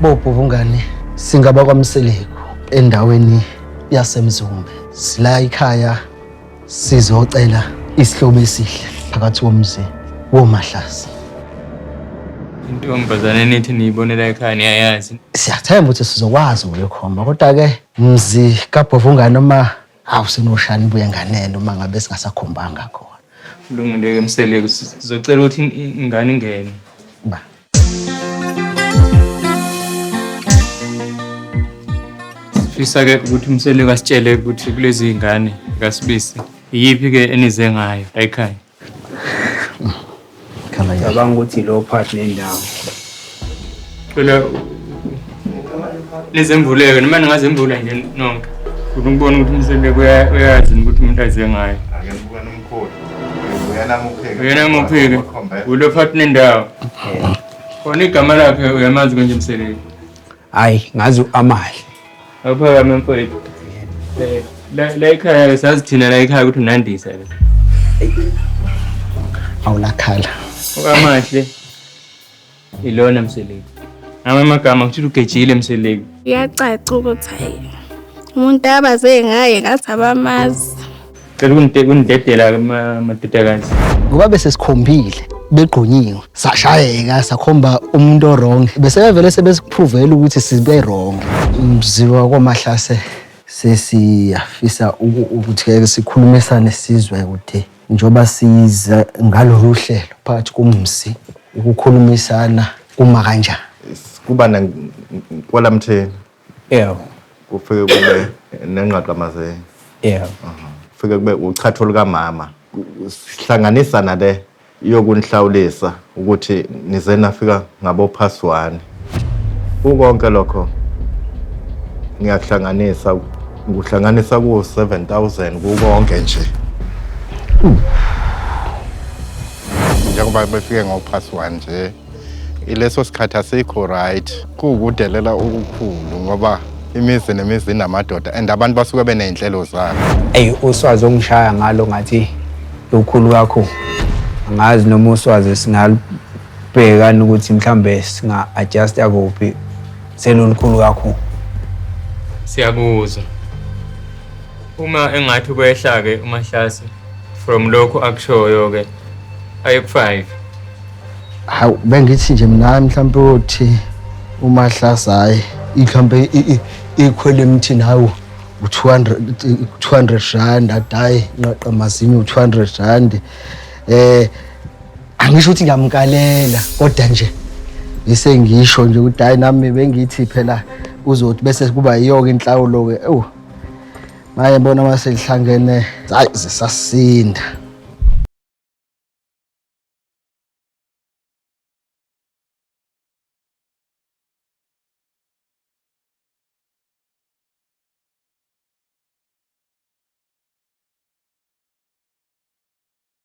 Bobhungane singaba kwaMseleko endaweni yaseMzumbe. Sila ekhaya sizocela isihlobo esihle phakathi komzi woMahlasi. Intombazane nithi niyibonela ekhaya niyayazi. Siyathemba ukuthi sizokwazi ukuyokhomba kodwa ke mzi kaBhuvungane noma awusenoshani buye nganene uma ngabe singasakhombanga khona. Kulungile ke Mseleko sizocela ukuthi ingane ingene. Ba. Sifisa ke ukuthi Mseleko asitshele ukuthi kulezi ingane kaSibisi yipi ke enize ngayo ekhaya. Cabanga ukuthi lo partner nendawo. Phela lezemvuleke noma ningazemvula nje nonke. Ukubona ukuthi Mseleko uyazi ukuthi umuntu aze ngayo. Akengibuka nomkhulu. Uyena muphike. Ulo partner nendawo. Khona igama lakhe uyamazi konje Mseleko. Hayi, ngazi uAmali. Aphakame mfowethu. La ekhaya sazi thina la ekhaya ukuthi unandisa le. Awulakhala. Amahle. Ilona Mseleko. Amagama kuthi ugejile Mseleko. Iyacaca ukuthi hayi umuntu abaze ngaye ngathi abamazi. Cela kunidedela madodakazi. Ngoba bese sikhombile begqonyiwe sashayeka sakhomba umuntu wrong bese vele sebesipruvela ukuthi sibe wrong. Mziwa koMahlase sesiyafisa ukuthi ke sikhulumisane sizwe ukuthi njoba siza ngalolu hlelo phakathi komzi ukukhulumisana uma kanjani. Kuba kwalamtheni. Yebo. Kufike kube nengqaqamaze. Yebo. Kufike kube uchatho lukaMama. Sihlanganisa nale yokunhlawulisa ukuthi nize nafika ngabo +1. Ukonke lokho ngiyakuhlanganisa ukuhlanganisa ku7,000 kukonke nje. Njengoba befike ngo+1 nje ileso sikhathi asikho right kukudelela okukhulu ngoba imizi nemizi inamadoda and abantu basuke beney'nhlelo zabo. Uswazi ongishaya ngalo ngathi lukhulu kakhulu. Angazi noma uswazi singalibhekana ukuthi mhlambe singa-adjusta kuphi selolukhulu kakhulu. Siyakuzwa. Uma engathi kwehla ke uMahlasi from lokho akushoyo ke ayi5. Hawu bengithi nje mina mhlawumbe uthi uMahlasi hayi ikhambe ikhwele emthini hawo u200 rand adayi nqaqa mazinyo u200 rand. Angisho ukuthi ngiyamkalela kodwa nje bese ngisho nje ukuthi hayi nami bengithi phela uzothi bese kuba yiyo inhlawulo ke maye bona mase lihlangene hayi zisasinda.